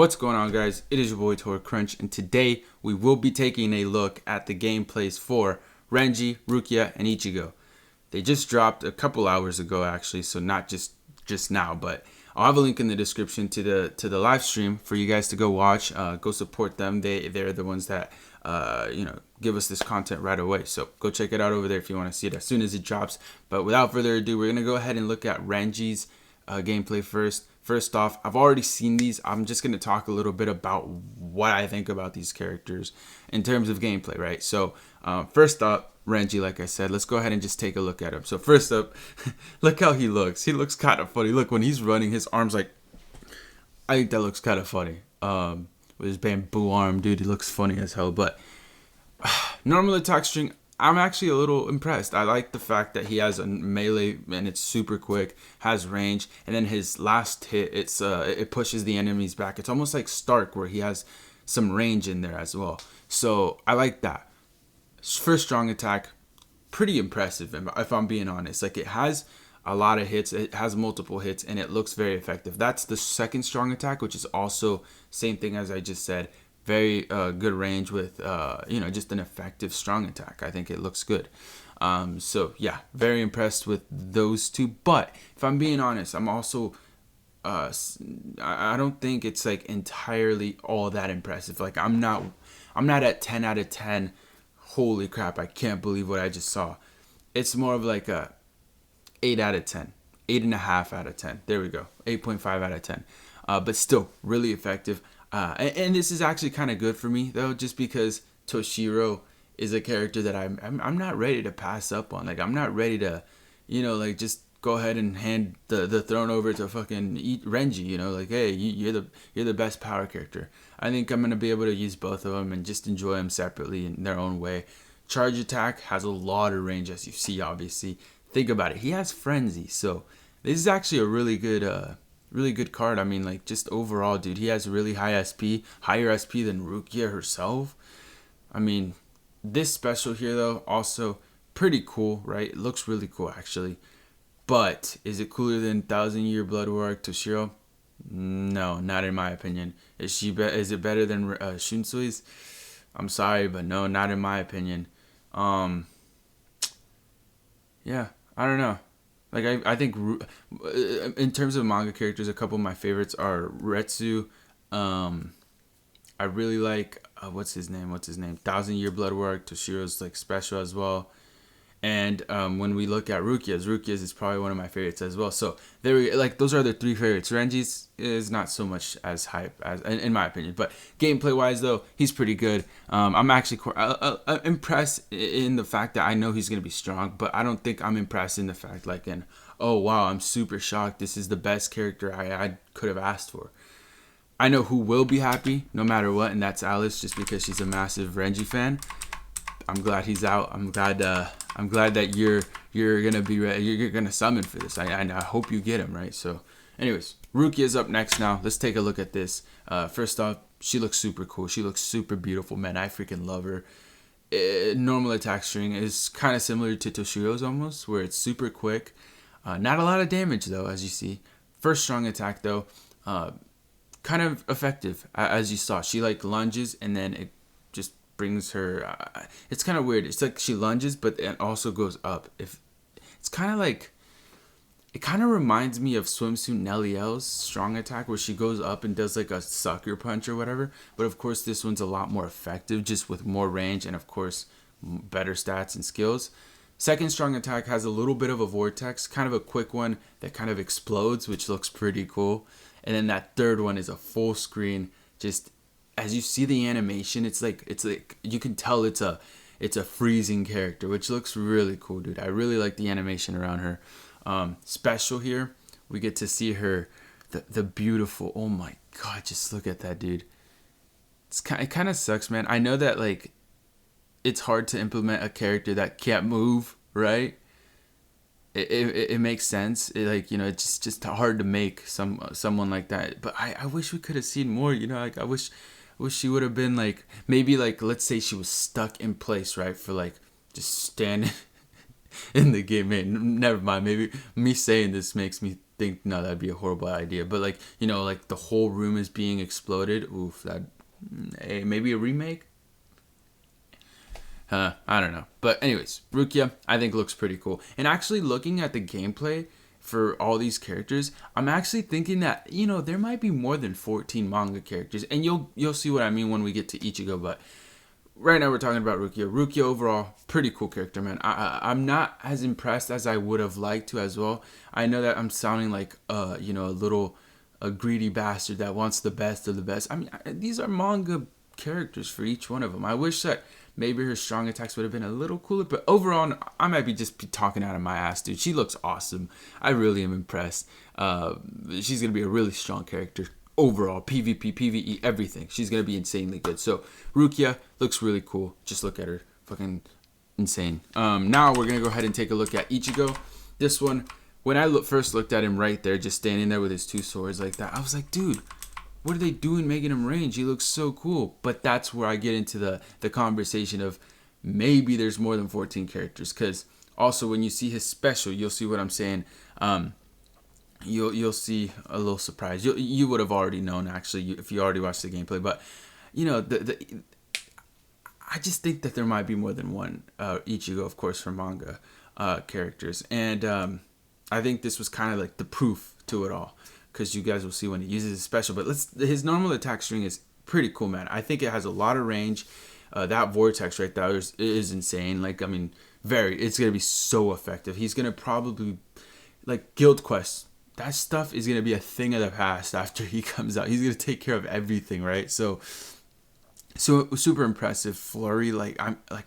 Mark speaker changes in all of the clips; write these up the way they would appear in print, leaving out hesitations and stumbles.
Speaker 1: What's going on, guys? It is your boy Tor Crunch, and today we will be taking a look at the gameplays for Renji, Rukia, and Ichigo. They just dropped a couple hours ago, actually, so not just now, but I'll have a link in the description to the live stream for you guys to go watch. Go support them. They're the ones that give us this content right away. So go check it out over there if you want to see it as soon as it drops. But without further ado, we're gonna go ahead and look at Renji's gameplay first. First off, I've already seen these. I'm just going to talk a little bit about what I think about these characters in terms of gameplay, right? So, first up, Renji, like I said, let's go ahead and just take a look at him. So, first up, look how he looks. He looks kind of funny. Look, when he's running, his arms like... I think that looks kind of funny. With his bamboo arm, dude, he looks funny as hell. But, normal attack string... I'm actually a little impressed. I like the fact that he has a melee and it's super quick, has range, and then his last hit, it pushes the enemies back. It's almost like Stark, where he has some range in there as well. So I like that. First strong attack, pretty impressive if I'm being honest. Like, it has a lot of hits, it has multiple hits, and it looks very effective. That's the second strong attack, which is also same thing as I just said. Very good range with, just an effective strong attack. I think it looks good. So, yeah, very impressed with those two. But if I'm being honest, I'm also, I don't think it's, like, entirely all that impressive. Like, I'm not at 10 out of 10. Holy crap, I can't believe what I just saw. It's more of like a 8 out of 10. 8.5 out of 10. There we go. 8.5 out of 10. But still, really effective. And this is actually kind of good for me, though, just because Toshiro is a character that I'm not ready to pass up on. Like, I'm not ready to, just go ahead and hand the throne over to fucking Renji. Like, hey, you're the best power character. I think I'm gonna be able to use both of them and just enjoy them separately in their own way. Charge attack has a lot of range, as you see. Obviously, think about it. He has frenzy, so this is actually a really good card. I mean, like, just overall, dude, he has really high SP, higher SP than Rukia herself. I mean, this special here, though, also pretty cool, right? It looks really cool, actually. But is it cooler than 1,000-Year Blood War Toshiro? No, not in my opinion. Is it better than Shunsui's? I'm sorry, but no, not in my opinion. Yeah, I don't know. Like, I think in terms of manga characters, a couple of my favorites are Retsu. I really like, what's his name? 1,000-Year Blood Work. Toshiro's like special as well. And when we look at Rukia's is probably one of my favorites as well. So those are the three favorites. Renji's is not so much as hype as in my opinion, but gameplay wise though, he's pretty good. I'm actually impressed in the fact that I know he's gonna be strong, but I don't think I'm impressed in the fact oh wow, I'm super shocked. This is the best character I could have asked for. I know who will be happy no matter what, and that's Alice, just because she's a massive Renji fan. I'm glad he's out. I'm glad that you're gonna be ready. You're gonna summon for this. I hope you get him right. So, anyways, Rukia's up next now. Let's take a look at this. First off, she looks super cool. She looks super beautiful, man. I freaking love her. Normal attack string is kind of similar to Toshiro's almost, where it's super quick. Not a lot of damage though, as you see. First strong attack though, kind of effective, as you saw. She like lunges and then it just brings her. It's kind of weird. It's like she lunges, but it also goes up. It's kind of like, it kind of reminds me of Swimsuit Nelly L's strong attack, where she goes up and does like a sucker punch or whatever. But of course, this one's a lot more effective, just with more range and of course better stats and skills. Second strong attack has a little bit of a vortex, kind of a quick one that kind of explodes, which looks pretty cool. And then that third one is a full screen. Just as you see the animation, it's like you can tell it's a freezing character, which looks really cool, dude. I really like the animation around her. Special here, we get to see her, the beautiful. Oh my god, just look at that, dude. It kind of sucks, man. I know that like it's hard to implement a character that can't move, right? It makes sense. It's just hard to make someone like that. But I wish we could have seen more. Like I wish she would have been like, maybe like, let's say she was stuck in place, right, for like just standing in the game. Man, never mind. Maybe me saying this makes me think, no, that'd be a horrible idea. But like, you know, like the whole room is being exploded. Oof, that maybe a remake. I don't know. But anyways, Rukia, I think looks pretty cool. And actually looking at the gameplay for all these characters, I'm actually thinking that, you know, there might be more than 14 manga characters. And you'll see what I mean when we get to Ichigo. But right now we're talking about Rukia. Rukia overall, pretty cool character, man. I'm not as impressed as I would have liked to as well. I know that I'm sounding like, you know, a greedy bastard that wants the best of the best. I mean, these are manga characters for each one of them. I wish that maybe her strong attacks would have been a little cooler, but overall, I might be just talking out of my ass, dude. She looks awesome. I really am impressed. She's going to be a really strong character overall. PvP, PvE, everything. She's going to be insanely good. So, Rukia looks really cool. Just look at her. Fucking insane. Now, we're going to go ahead and take a look at Ichigo. This one, when I first looked at him right there, just standing there with his two swords like that, I was like, dude, what are they doing making him range? He looks so cool. But that's where I get into the conversation of maybe there's more than 14 characters. Because also when you see his special, you'll see what I'm saying. You'll see a little surprise. You would have already known, actually, if you already watched the gameplay. But, you know, I just think that there might be more than one Ichigo, of course, for manga characters. And I think this was kind of like the proof to it all. Because you guys will see when he uses his special. But his normal attack string is pretty cool, man. I think it has a lot of range. That vortex right there is insane. Like, I mean, it's going to be so effective. He's going to probably, like, Guild Quest, that stuff is going to be a thing of the past after he comes out. He's going to take care of everything, right? So super impressive. Flurry,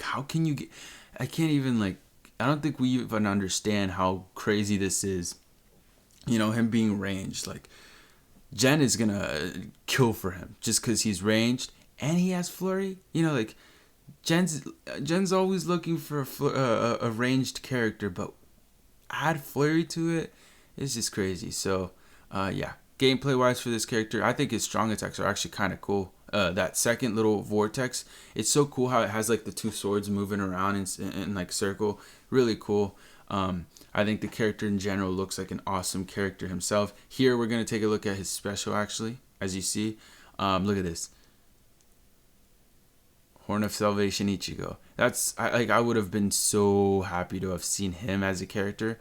Speaker 1: how can you get... I can't even, I don't think we even understand how crazy this is. You know, him being ranged, Jen is gonna kill for him just because he's ranged and he has flurry. You know, Jen's always looking for a ranged character, but add flurry to it, it's just crazy. So, yeah, gameplay wise for this character, I think his strong attacks are actually kind of cool. That second little vortex, it's so cool how it has the two swords moving around in circle. Really cool. I think the character in general looks like an awesome character himself. Here, we're going to take a look at his special, actually, as you see. Look at this. Horn of Salvation Ichigo. I would have been so happy to have seen him as a character.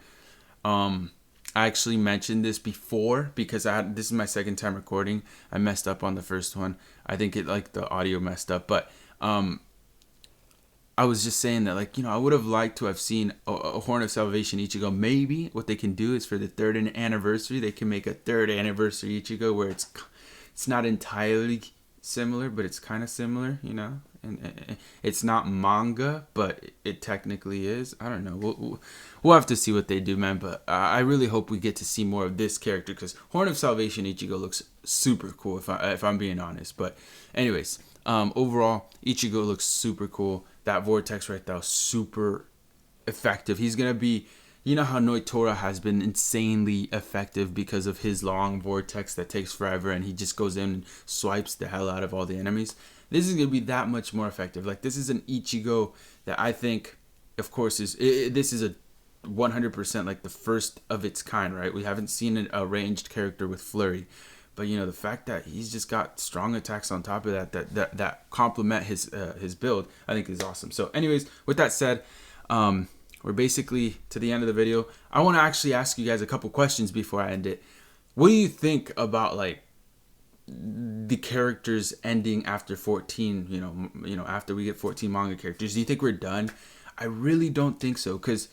Speaker 1: I actually mentioned this before because this is my second time recording. I messed up on the first one. I think the audio messed up, but I was just saying that, I would have liked to have seen a Horn of Salvation Ichigo. Maybe what they can do is for the third anniversary, they can make a third anniversary Ichigo where it's not entirely similar, but it's kind of similar, you know? And it's not manga, but it technically is. I don't know. We'll have to see what they do, man. But I really hope we get to see more of this character because Horn of Salvation Ichigo looks super cool, if I'm being honest. But anyways, overall, Ichigo looks super cool. That vortex right there, super effective. He's going to be, you know how Noitora has been insanely effective because of his long vortex that takes forever and he just goes in and swipes the hell out of all the enemies. This is going to be that much more effective. This is an Ichigo that I think, of course, this is a 100% the first of its kind, right? We haven't seen a ranged character with flurry. But, you know, the fact that he's just got strong attacks on top of that complement his build, I think is awesome. So, anyways, with that said, we're basically to the end of the video. I want to actually ask you guys a couple questions before I end it. What do you think about, the characters ending after 14, you know, after we get 14 manga characters? Do you think we're done? I really don't think so, because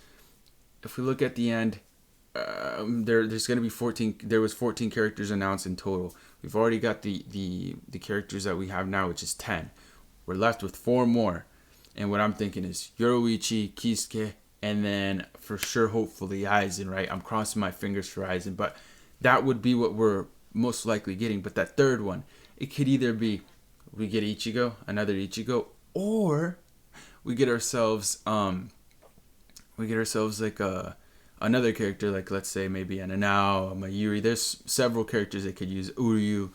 Speaker 1: if we look at the end, there's going to be 14. There was 14 characters announced in total. We've already got the characters that we have now, which is 10. We're left with 4 more, and what I'm thinking is Yoruichi, Kisuke, and then for sure, hopefully Aizen. Right? I'm crossing my fingers for Aizen, but that would be what we're most likely getting. But that third one, it could either be we get Ichigo, another Ichigo, or we get ourselves another character, let's say maybe an Anao, Mayuri. There's several characters they could use. Uryu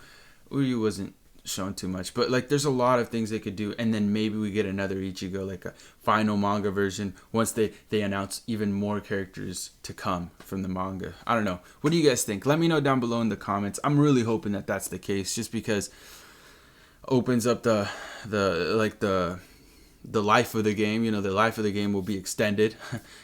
Speaker 1: wasn't shown too much. But like, there's a lot of things they could do, and then maybe we get another Ichigo, like a final manga version once they announce even more characters to come from the manga. I don't know. What do you guys think? Let me know down below in the comments. I'm really hoping that that's the case, just because opens up the life of the game. You know, the life of the game will be extended,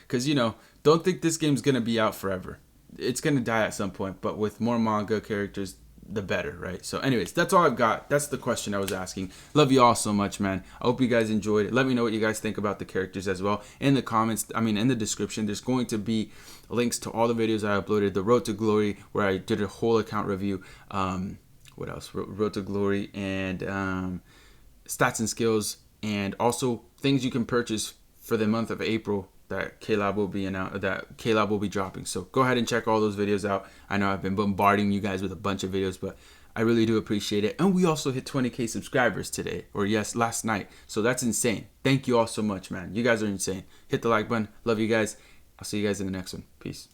Speaker 1: because you know, don't think this game's gonna be out forever. It's gonna die at some point, but with more manga characters, the better, right? So anyways, that's all I've got. That's the question I was asking. Love you all so much, man. I hope you guys enjoyed it. Let me know what you guys think about the characters as well in the comments. I mean, in the description, there's going to be links to all the videos I uploaded. The Road to Glory, where I did a whole account review. What else? Road to Glory, and stats and skills, and also things you can purchase for the month of April that KLAB will be dropping. So go ahead and check all those videos out. I know I've been bombarding you guys with a bunch of videos, but I really do appreciate it. And we also hit 20K subscribers today, or yes, last night. So that's insane. Thank you all so much, man. You guys are insane. Hit the like button. Love you guys. I'll see you guys in the next one. Peace.